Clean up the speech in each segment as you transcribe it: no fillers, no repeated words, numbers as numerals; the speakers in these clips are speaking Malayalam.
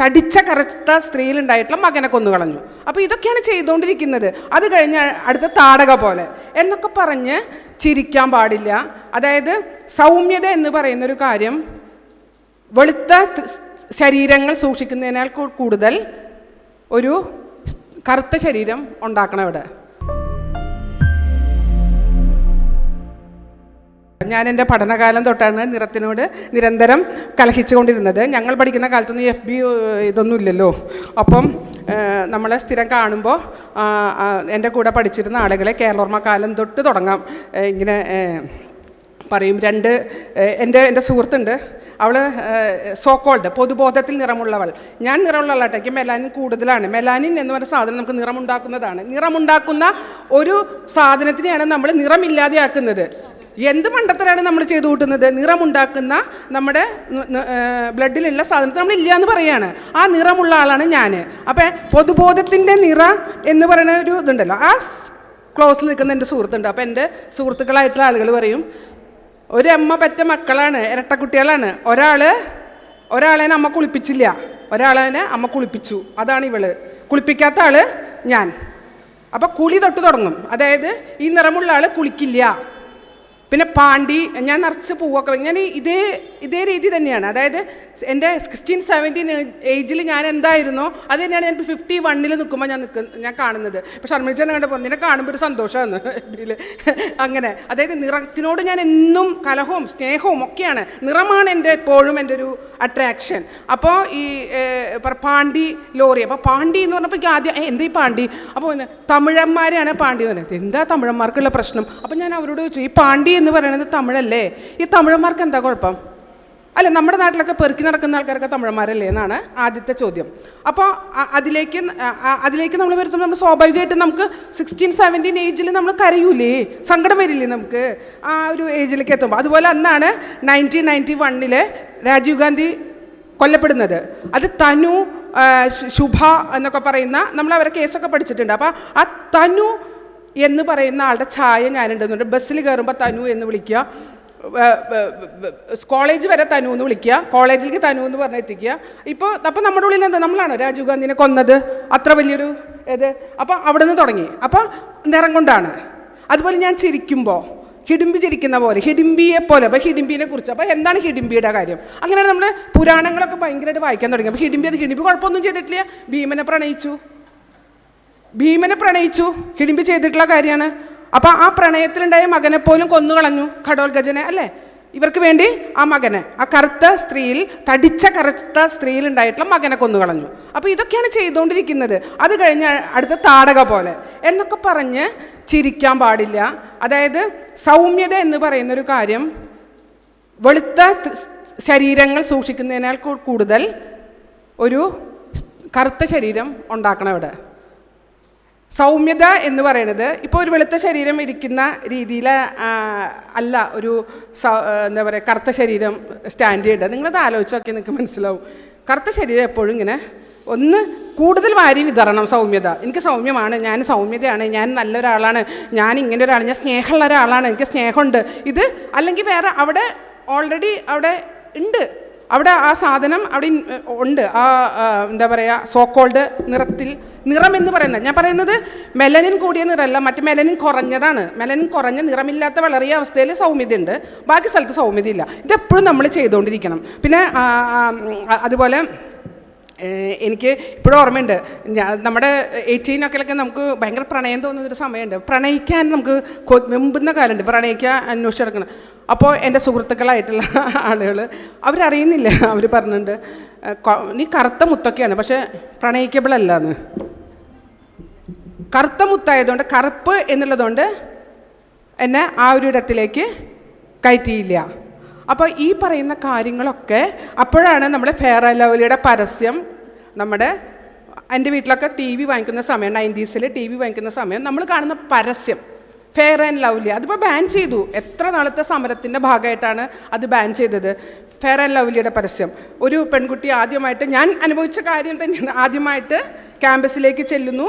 തടിച്ച കറുത്ത സ്ത്രീയിലുണ്ടായിട്ടുള്ള മകനെ കൊന്നുകളഞ്ഞു. അപ്പോൾ ഇതൊക്കെയാണ് ചെയ്തുകൊണ്ടിരിക്കുന്നത്. അത് കഴിഞ്ഞ് അടുത്ത താടക പോലെ എന്നൊക്കെ പറഞ്ഞ് ചിരിക്കാൻ പാടില്ല. അതായത് സൗമ്യത എന്ന് പറയുന്നൊരു കാര്യം വെളുത്ത ശരീരങ്ങൾ സൂക്ഷിക്കുന്നതിനാൽ കൂടുതൽ ഒരു കറുത്ത ശരീരം ഉണ്ടാക്കണം ഇവിടെ. ഞാൻ എൻ്റെ പഠനകാലം തൊട്ടാണ് നിറത്തിനോട് നിരന്തരം കലഹിച്ചുകൊണ്ടിരുന്നത്. ഞങ്ങൾ പഠിക്കുന്ന കാലത്തൊന്നും FB ഇതൊന്നും ഇല്ലല്ലോ. അപ്പം നമ്മളെ സ്ഥിരം കാണുമ്പോൾ എൻ്റെ കൂടെ പഠിച്ചിരുന്ന ആളുകളെ കേരളോർമ്മ കാലം തൊട്ട് തുടങ്ങാം ഇങ്ങനെ പറയും. എൻ്റെ സുഹൃത്തുണ്ട്, അവൾ സോക്കോൾഡ് പൊതുബോധത്തിൽ നിറമുള്ളവൾ. ഞാൻ നിറമുള്ളവളാട്ടേക്ക് മെലാനിൻ കൂടുതലാണ്. മെലാനിൻ എന്ന് പറയുന്ന സാധനം നമുക്ക് നിറമുണ്ടാക്കുന്നതാണ്. നിറമുണ്ടാക്കുന്ന ഒരു സാധനത്തിനെയാണ് നമ്മൾ നിറമില്ലാതെയാക്കുന്നത്. എന്ത് മണ്ടത്തരാണ് നമ്മൾ ചെയ്തു കൂട്ടുന്നത്? നിറമുണ്ടാക്കുന്ന നമ്മുടെ ബ്ലഡിലുള്ള സാധനത്തിൽ നമ്മൾ ഇല്ല എന്ന് പറയുകയാണ്. ആ നിറമുള്ള ആളാണ് ഞാൻ. അപ്പം പൊതുബോധത്തിൻ്റെ നിറ എന്ന് പറയുന്ന ഒരു ഇതുണ്ടല്ലോ, ആ ക്ലോസിൽ നിൽക്കുന്ന എൻ്റെ സുഹൃത്തുണ്ട്. അപ്പം എൻ്റെ സുഹൃത്തുക്കളായിട്ടുള്ള ആളുകൾ പറയും, ഒരമ്മ പറ്റ മക്കളാണ്, ഇരട്ടക്കുട്ടികളാണ്. ഒരാളെ അമ്മ കുളിപ്പിച്ചില്ല, ഒരാളെ അമ്മ കുളിപ്പിച്ചു, അതാണ് ഇവള്. കുളിപ്പിക്കാത്ത ആള് ഞാൻ. അപ്പം കുളി തൊട്ട് തുടങ്ങും. അതായത് ഈ നിറമുള്ള ആൾ കുളിക്കില്ല. പിന്നെ പാണ്ടി, ഞാൻ നിറച്ച് പൂവൊക്കെ ഞാൻ ഇതേ രീതി തന്നെയാണ്. അതായത് എൻ്റെ 16-17 ഏജിൽ ഞാൻ എന്തായിരുന്നോ അത് തന്നെയാണ് ഞാൻ 51 നിൽക്കുമ്പോൾ ഞാൻ കാണുന്നത്. ഇപ്പോൾ ഷർമിച്ചനെ കണ്ടപ്പോൾ നിന്നെ കാണുമ്പോൾ ഒരു സന്തോഷമാണ് ഇതിൽ. അങ്ങനെ അതായത് നിറത്തിനോട് ഞാൻ എന്നും കലഹവും സ്നേഹവും ഒക്കെയാണ്. നിറമാണ് എൻ്റെ എപ്പോഴും എൻ്റെ ഒരു അട്രാക്ഷൻ. അപ്പോൾ ഈ പാണ്ടി ലോറി, അപ്പോൾ പാണ്ടി എന്ന് പറഞ്ഞപ്പോൾ എനിക്ക് ആദ്യം എന്താ ഈ പാണ്ടി? അപ്പോൾ തമിഴന്മാരെയാണ് പാണ്ടി എന്ന് പറയുന്നത്. എന്താ തമിഴന്മാർക്കുള്ള പ്രശ്നം? അപ്പോൾ ഞാൻ അവരോട് ചോദിച്ചു, ഈ പാണ്ടി എന്ന് പറയുന്നത് തമിഴല്ലേ, ഈ തമിഴന്മാർക്ക് എന്താ കുഴപ്പം? അല്ല, നമ്മുടെ നാട്ടിലൊക്കെ പെറുക്കി നടക്കുന്ന ആൾക്കാരൊക്കെ തമിഴന്മാരല്ലേ എന്നാണ് ആദ്യത്തെ ചോദ്യം. അപ്പോൾ അതിലേക്ക് നമ്മൾ വരുത്തുമ്പോൾ നമ്മൾ സ്വാഭാവികമായിട്ടും നമുക്ക് 16-17 ഏജിൽ നമ്മൾ കരയൂലേ, സങ്കടം വരില്ലേ നമുക്ക് ആ ഒരു ഏജിലേക്ക് എത്തുമ്പോൾ. അതുപോലെ അന്നാണ് 1991 രാജീവ് ഗാന്ധി കൊല്ലപ്പെടുന്നത്. അത് തനു, ശുഭ എന്നൊക്കെ പറയുന്ന നമ്മൾ അവരെ കേസൊക്കെ പഠിച്ചിട്ടുണ്ട്. അപ്പോൾ ആ തനു എന്ന് പറയുന്ന ആളുടെ ഛായ ഞാനുണ്ടെന്നുണ്ട്. ബസ്സിൽ കയറുമ്പോൾ തനു എന്ന് വിളിക്കുക, കോളേജ് വരെ തനു എന്ന് വിളിക്കുക, കോളേജിലേക്ക് തനു എന്ന് പറഞ്ഞ് എത്തിക്കുക. അപ്പോൾ നമ്മുടെ ഉള്ളിൽ എന്താ, നമ്മളാണ് രാജീവ് ഗാന്ധിനെ കൊന്നത്, അത്ര വലിയൊരു ഇത്. അപ്പോൾ അവിടെ നിന്ന് തുടങ്ങി. അപ്പോൾ നിറം കൊണ്ടാണ്. അതുപോലെ ഞാൻ ചിരിക്കുമ്പോൾ ഹിഡിമ്പി ചിരിക്കുന്ന പോലെ, ഹിഡിമ്പിയെ പോലെ. അപ്പോൾ ഹിഡിമ്പിനെ കുറിച്ച്, അപ്പോൾ എന്താണ് ഹിഡിമ്പിയുടെ കാര്യം? അങ്ങനെയാണ് നമ്മൾ പുരാണങ്ങളൊക്കെ ഭയങ്കരമായിട്ട് വായിക്കാൻ തുടങ്ങി. അപ്പോൾ ഹിഡിമ്പി കുഴപ്പമൊന്നും ചെയ്തിട്ടില്ല. ഭീമനെ പ്രണയിച്ചു, ഹിഡിമ്പി ചെയ്തിട്ടുള്ള കാര്യമാണ്. അപ്പോൾ ആ പ്രണയത്തിലുണ്ടായ മകനെ പോലും കൊന്നുകളഞ്ഞു, ഘടോത്കചനെ അല്ലേ. ഇവർക്ക് വേണ്ടി ആ മകനെ, ആ തടിച്ച കറുത്ത സ്ത്രീയിലുണ്ടായിട്ടുള്ള മകനെ കൊന്നുകളഞ്ഞു. അപ്പോൾ ഇതൊക്കെയാണ് ചെയ്തുകൊണ്ടിരിക്കുന്നത്. അത് കഴിഞ്ഞ് അടുത്ത താടക പോലെ എന്നൊക്കെ പറഞ്ഞ് ചിരിക്കാൻ പാടില്ല. അതായത് സൗമ്യത എന്ന് പറയുന്നൊരു കാര്യം വെളുത്ത ശരീരങ്ങൾ സൂക്ഷിക്കുന്നതിനാൽ കൂടുതൽ ഒരു കറുത്ത ശരീരം ഉണ്ടാക്കണം ഇവിടെ. സൗമ്യത എന്ന് പറയുന്നത് ഇപ്പോൾ ഒരു വെളുത്ത ശരീരം ഇരിക്കുന്ന രീതിയിൽ അല്ല ഒരു എന്താ പറയുക കറുത്ത ശരീരം സ്റ്റാൻഡ് ചെയ്യേണ്ടത്. നിങ്ങളത് ആലോചിച്ചൊക്കെ നിങ്ങൾക്ക് മനസ്സിലാവും. കറുത്ത ശരീരം എപ്പോഴും ഇങ്ങനെ ഒന്ന് കൂടുതൽ വാരി വിതറണം. സൗമ്യത, എനിക്ക് സൗമ്യമാണ്, ഞാൻ സൗമ്യതയാണ്, ഞാൻ നല്ലൊരാളാണ്, ഞാൻ ഇങ്ങനെ ഒരാൾ, ഞാൻ സ്നേഹമുള്ള ഒരാളാണ്, എനിക്ക് സ്നേഹമുണ്ട്. ഇത് അല്ലെങ്കിൽ വേറെ അവിടെ ഓൾറെഡി അവിടെ ഉണ്ട്, അവിടെ ആ സാധനം അവിടെ ഉണ്ട്. ആ എന്താ പറയുക സോക്കോൾഡ് നിറം എന്ന് പറയുന്നത്, ഞാൻ പറയുന്നത് മെലനിൻ കൂടിയ നിറമല്ല, മറ്റ് മെലനിൻ കുറഞ്ഞതാണ്. മെലനിൻ കുറഞ്ഞ നിറമില്ലാത്ത വളറിയ അവസ്ഥയിൽ സൗമ്യതയുണ്ട്, ബാക്കി സ്ഥലത്ത് സൗമ്യതയില്ല. ഇതെപ്പോഴും നമ്മൾ ചെയ്തുകൊണ്ടിരിക്കണം. പിന്നെ അതുപോലെ എനിക്ക് ഇപ്പോഴും ഓർമ്മയുണ്ട്, നമ്മുടെ 18 നമുക്ക് ഭയങ്കര പ്രണയം തോന്നുന്നൊരു സമയമുണ്ട്. പ്രണയിക്കാൻ നമുക്ക് വെമ്പുന്ന കാലമുണ്ട്, പ്രണയിക്കാൻ അന്വേഷിച്ചെടുക്കണം. അപ്പോൾ എൻ്റെ സുഹൃത്തുക്കളായിട്ടുള്ള ആളുകൾ അവരറിയുന്നില്ല, അവർ പറഞ്ഞിട്ടുണ്ട്, നീ കറുത്ത മുത്തൊക്കെയാണ് പക്ഷേ പ്രണയിക്കബിൾ അല്ലാന്ന്. കറുത്ത മുത്തായതുകൊണ്ട്, കറുപ്പ് എന്നുള്ളതുകൊണ്ട് എന്നെ ആ ഒരു ഇടത്തിലേക്ക് കയറ്റിയില്ല. അപ്പോൾ ഈ പറയുന്ന കാര്യങ്ങളൊക്കെ അപ്പോഴാണ് നമ്മൾ ഫെയർ ആൻഡ് ലവ്ലിയുടെ പരസ്യം, എൻ്റെ വീട്ടിലൊക്കെ TV വാങ്ങിക്കുന്ന സമയം, 90s TV വാങ്ങിക്കുന്ന സമയം നമ്മൾ കാണുന്ന പരസ്യം ഫെയർ ആൻഡ് ലവ്ലി. അതിപ്പോൾ ബാൻ ചെയ്തു. എത്ര നാളത്തെ സമരത്തിൻ്റെ ഭാഗമായിട്ടാണ് അത് ബാൻ ചെയ്തത്. ഫെയർ ആൻഡ് ലവ്ലിയുടെ പരസ്യം. ഒരു പെൺകുട്ടി ആദ്യമായിട്ട്, ഞാൻ അനുഭവിച്ച കാര്യം തന്നെയാണ്, ആദ്യമായിട്ട് ക്യാമ്പസിലേക്ക്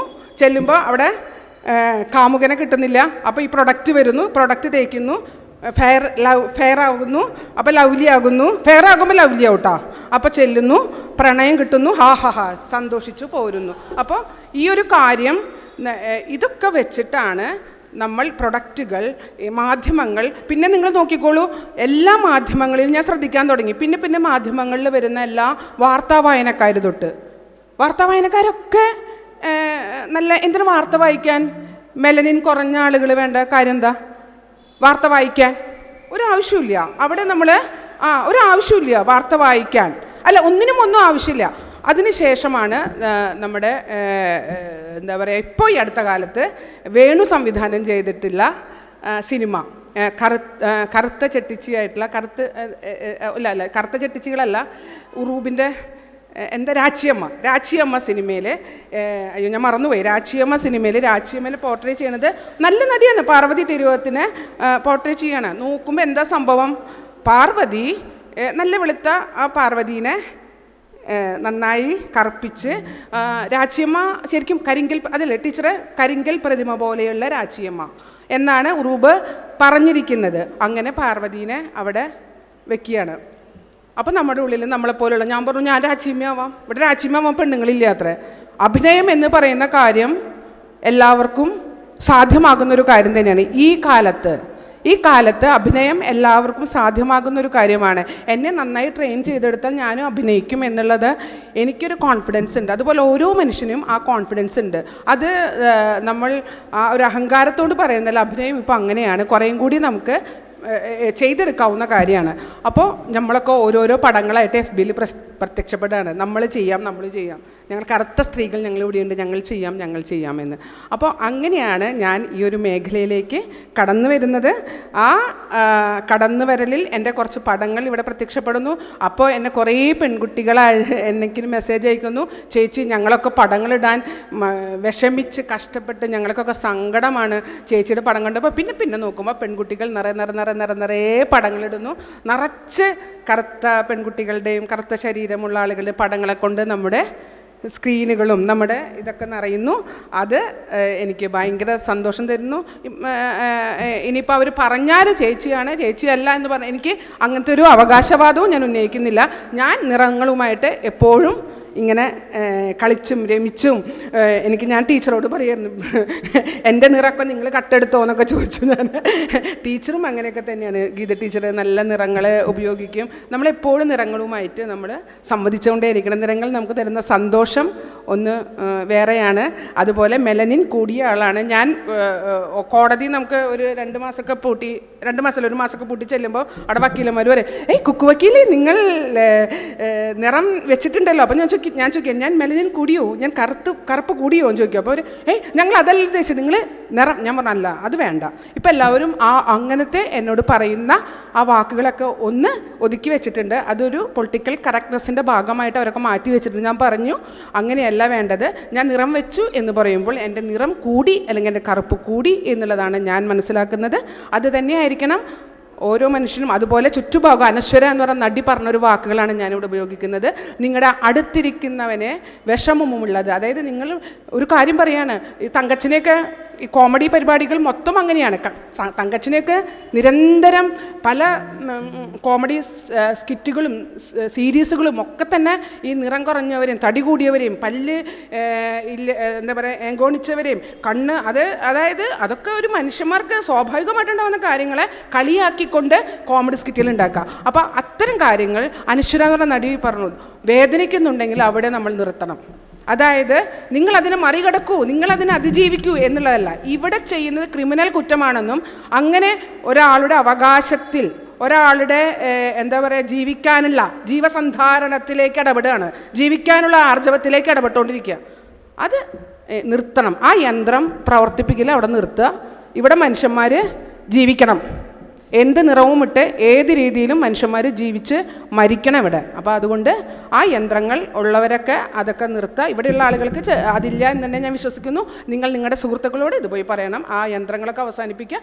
ചെല്ലുമ്പോൾ അവിടെ കാമുകനെ കിട്ടുന്നില്ല. അപ്പോൾ ഈ പ്രൊഡക്റ്റ് വരുന്നു, പ്രൊഡക്റ്റ് തേക്കുന്നു, ഫെയർ ആകുന്നു, അപ്പോൾ ലവ്ലി ആകുന്നു. ഫെയർ ആകുമ്പോൾ ലവ്ലി ആവട്ടോ. അപ്പോൾ ചെല്ലുന്നു, പ്രണയം കിട്ടുന്നു, ഹാ ഹാ ഹാ സന്തോഷിച്ചു പോരുന്നു. അപ്പോൾ ഈ ഒരു കാര്യം ഇതൊക്കെ വെച്ചിട്ടാണ് നമ്മൾ പ്രൊഡക്റ്റുകൾ, മാധ്യമങ്ങൾ, പിന്നെ നിങ്ങൾ നോക്കിക്കോളൂ, എല്ലാ മാധ്യമങ്ങളിലും ഞാൻ ശ്രദ്ധിക്കാൻ തുടങ്ങി. പിന്നെ മാധ്യമങ്ങളിൽ വരുന്ന എല്ലാ വാർത്താ വായനക്കാർ തൊട്ട്, വാർത്താ വായനക്കാരൊക്കെ നല്ല എന്തിനു വാർത്ത വായിക്കാൻ? മെലനിൻ കുറഞ്ഞ ആളുകൾ വേണ്ട കാര്യം എന്താ? വാർത്ത വായിക്കാൻ ഒരാവശ്യമില്ല. അവിടെ നമ്മൾ ഒരാവശ്യമില്ല വാർത്ത വായിക്കാൻ, അല്ല ഒന്നും ആവശ്യമില്ല. അതിനുശേഷമാണ് നമ്മുടെ എന്താ പറയുക, ഇപ്പോൾ ഈ അടുത്ത കാലത്ത് വേണു സംവിധാനം ചെയ്തിട്ടുള്ള സിനിമ കറുത്ത ചെട്ടിച്ചിയായിട്ടുള്ള കറുത്ത ചെട്ടിച്ചികളല്ല, ഉറൂബിൻ്റെ എന്താ രാച്ചിയമ്മ സിനിമയിൽ, അയ്യോ ഞാൻ മറന്നുപോയി, രാച്ചിയമ്മയിൽ പോർട്രേ ചെയ്യണത് നല്ല നടിയാണ്. പാർവതി തിരുവോത്തിനെ പോർട്രേ ചെയ്യാണ്. നോക്കുമ്പോൾ എന്താ സംഭവം? പാർവതി നല്ല വെളുത്ത ആ പാർവതീനെ നന്നായി കറുപ്പിച്ച്, രാച്ചിയമ്മ ശരിക്കും ടീച്ചറെ കരിങ്കൽ പ്രതിമ പോലെയുള്ള രാച്ചിയമ്മ എന്നാണ് ഉറൂബ് പറഞ്ഞിരിക്കുന്നത്. അങ്ങനെ പാർവതീനെ അവിടെ വെക്കുകയാണ്. അപ്പം നമ്മുടെ ഉള്ളിൽ നമ്മളെപ്പോലുള്ള, ഞാൻ പറഞ്ഞു ഞാൻ രാച്ചിയമ്മയാവാം, ഇവിടെ രാച്ചിയമ്മയാവാൻ പെണ്ണുങ്ങളില്ല അത്രേ. അഭിനയം എന്ന് പറയുന്ന കാര്യം എല്ലാവർക്കും സാധ്യമാകുന്നൊരു കാര്യം തന്നെയാണ്. ഈ കാലത്ത് അഭിനയം എല്ലാവർക്കും സാധ്യമാകുന്നൊരു കാര്യമാണ്. എന്നെ നന്നായി ട്രെയിൻ ചെയ്തെടുത്താൽ ഞാനും അഭിനയിക്കും എന്നുള്ളത് എനിക്കൊരു കോൺഫിഡൻസ് ഉണ്ട്. അതുപോലെ ഓരോ മനുഷ്യനും ആ കോൺഫിഡൻസ് ഉണ്ട്. അത് നമ്മൾ ആ ഒരു അഹങ്കാരത്തോട് പറയുന്നില്ല. അഭിനയം ഇപ്പോൾ അങ്ങനെയാണ്, കുറേയും കൂടി നമുക്ക് ചെയ്തെടുക്കാവുന്ന കാര്യമാണ്. അപ്പോൾ നമ്മളൊക്കെ ഓരോരോ പടങ്ങളായിട്ട് FBയിൽ പ്രത്യക്ഷപ്പെടുകയാണ്. നമ്മൾ ചെയ്യാം, ഞങ്ങൾ കറുത്ത സ്ത്രീകൾ ഞങ്ങളിവിടെയുണ്ട്, ഞങ്ങൾ ചെയ്യാമെന്ന്. അപ്പോൾ അങ്ങനെയാണ് ഞാൻ ഈ ഒരു മേഖലയിലേക്ക് കടന്നു വരുന്നത്. ആ കടന്നു വരലിൽ എൻ്റെ കുറച്ച് പടങ്ങൾ ഇവിടെ പ്രത്യക്ഷപ്പെടുന്നു. അപ്പോൾ എന്നെ കുറേ പെൺകുട്ടികൾ എനിക്ക് മെസ്സേജ് അയക്കുന്നു, ചേച്ചി ഞങ്ങളൊക്കെ പടങ്ങളിടാൻ വിഷമിച്ച് കഷ്ടപ്പെട്ട് ഞങ്ങൾക്കൊക്കെ സങ്കടമാണ് ചേച്ചിയുടെ പടം കണ്ടപ്പോൾ. പിന്നെ നോക്കുമ്പോൾ പെൺകുട്ടികൾ നിറയെ പടങ്ങളിടുന്നു. നിറച്ച് കറുത്ത പെൺകുട്ടികളുടെയും കറുത്ത ശരീരമുള്ള ആളുകളുടെ പടങ്ങളെ കൊണ്ട് നമ്മുടെ സ്ക്രീനുകളും നമ്മുടെ ഇതൊക്കെ നിറയുന്നു. അത് എനിക്ക് ഭയങ്കര സന്തോഷം തരുന്നു. ഇനിയിപ്പോൾ അവർ പറഞ്ഞാലും ചേച്ചിയല്ല എന്ന് പറഞ്ഞാൽ എനിക്ക് അങ്ങനത്തെ ഒരു അവകാശവാദവും ഞാൻ ഉന്നയിക്കുന്നില്ല. ഞാൻ നിറങ്ങളുമായിട്ട് എപ്പോഴും ഇങ്ങനെ കളിച്ചും രമിച്ചും ഞാൻ ടീച്ചറോട് പറയായിരുന്നു, എൻ്റെ നിറമൊക്കെ നിങ്ങൾ കട്ടെടുത്തോ എന്നൊക്കെ ചോദിച്ചു. ഞാൻ ടീച്ചറും അങ്ങനെയൊക്കെ തന്നെയാണ്. ഗീത ടീച്ചർ നല്ല നിറങ്ങളെ ഉപയോഗിക്കും. നമ്മളെപ്പോഴും നിറങ്ങളുമായിട്ട് നമ്മൾ സംവദിച്ചുകൊണ്ടേയിരിക്കണം. നിറങ്ങൾ നമുക്ക് തരുന്ന സന്തോഷം ഒന്ന് വേറെയാണ്. അതുപോലെ മെലനിൻ കൂടിയ ആളാണ് ഞാൻ. കോടതി നമുക്ക് ഒരു 2 മാസമൊക്കെ പൂട്ടി ചെല്ലുമ്പോൾ അവിടെ വക്കീലന്മാർ പറയും, കുക്കു വക്കീലേ നിങ്ങൾ നിറം വെച്ചിട്ടുണ്ടല്ലോ. അപ്പം ഞാൻ ചോദിക്കാം, ഞാൻ മെലനിൻ കൂടിയോ, ഞാൻ കറുപ്പ് കൂടിയോ എന്ന് ചോദിക്കും. അപ്പോൾ അവർ ഞങ്ങൾ അതല്ല ഉദ്ദേശിച്ചത്, നിങ്ങൾ നിറം. ഞാൻ പറഞ്ഞല്ല, അത് വേണ്ട. ഇപ്പം എല്ലാവരും അങ്ങനത്തെ എന്നോട് പറയുന്ന ആ വാക്കുകളൊക്കെ ഒന്ന് ഒതുക്കി വെച്ചിട്ടുണ്ട്. അതൊരു പൊളിറ്റിക്കൽ കറക്റ്റ്നെസ്സിൻ്റെ ഭാഗമായിട്ട് അവരൊക്കെ മാറ്റി വെച്ചിട്ടുണ്ട്. ഞാൻ പറഞ്ഞു അങ്ങനെയല്ല വേണ്ടത്. ഞാൻ നിറം വെച്ചു എന്ന് പറയുമ്പോൾ എൻ്റെ നിറം കൂടി അല്ലെങ്കിൽ എൻ്റെ കറുപ്പ് കൂടി എന്നുള്ളതാണ് ഞാൻ മനസ്സിലാക്കുന്നത്. അത് തന്നെയായിരിക്കണം ഓരോ മനുഷ്യനും. അതുപോലെ ചുറ്റുഭാഗം അനശ്വര എന്ന് പറയുന്ന നടി പറഞ്ഞൊരു വാക്കുകളാണ് ഞാനിവിടെ ഉപയോഗിക്കുന്നത്. നിങ്ങളുടെ അടുത്തിരിക്കുന്നവനെ വിഷമമുള്ളത്, അതായത് നിങ്ങൾ ഒരു കാര്യം പറയാണ്, ഈ തങ്കച്ചനെയൊക്കെ ഈ കോമഡി പരിപാടികൾ മൊത്തം അങ്ങനെയാണ്. തങ്കച്ചനെയൊക്കെ നിരന്തരം പല കോമഡി സ്കിറ്റുകളും സീരീസുകളും ഒക്കെ തന്നെ ഈ നിറം കുറഞ്ഞവരെയും തടി കൂടിയവരെയും പല്ല് എന്താ പറയുക ഏങ്കോണിച്ചവരെയും കണ്ണ് അതായത് അതൊക്കെ ഒരു മനുഷ്യന്മാർക്ക് സ്വാഭാവികമായിട്ടുണ്ടാകുന്ന കാര്യങ്ങളെ കളിയാക്കിക്കൊണ്ട് കോമഡി സ്കിറ്റുകൾ ഉണ്ടാക്കുക. അപ്പോൾ അത്തരം കാര്യങ്ങൾ അനശ്വര എന്ന് പറഞ്ഞ നടി പറഞ്ഞു, വേദനിക്കുന്നുണ്ടെങ്കിൽ അവിടെ നമ്മൾ നിർത്തണം. അതായത് നിങ്ങളതിനെ മറികടക്കൂ, നിങ്ങളതിനെ അതിജീവിക്കൂ എന്നുള്ളതല്ല. ഇവിടെ ചെയ്യുന്നത് ക്രിമിനൽ കുറ്റമാണെന്നും അങ്ങനെ ഒരാളുടെ അവകാശത്തിൽ ഒരാളുടെ എന്താ പറയുക ജീവിക്കാനുള്ള ജീവസന്ധാരണത്തിലേക്ക് ഇടപെടുകയാണ്, ജീവിക്കാനുള്ള ആർജവത്തിലേക്ക് ഇടപെട്ടുകൊണ്ടിരിക്കുക. അത് നിർത്തണം. ആ യന്ത്രം പ്രവർത്തിപ്പിക്കില്ല, അവിടെ നിർത്തുക. ഇവിടെ മനുഷ്യന്മാർ ജീവിക്കണം. എന്ത് നിറവും ഇട്ട് ഏത് രീതിയിലും മനുഷ്യന്മാർ ജീവിച്ച് മരിക്കണം ഇവിടെ. അപ്പോൾ അതുകൊണ്ട് ആ യന്ത്രങ്ങൾ ഉള്ളവരൊക്കെ അതൊക്കെ നിർത്തുക. ഇവിടെയുള്ള ആളുകൾക്ക് അതില്ല എന്ന് തന്നെ ഞാൻ വിശ്വസിക്കുന്നു. നിങ്ങൾ നിങ്ങളുടെ സുഹൃത്തുക്കളോട് ഇത് പോയി പറയണം, ആ യന്ത്രങ്ങളൊക്കെ അവസാനിപ്പിക്കുക.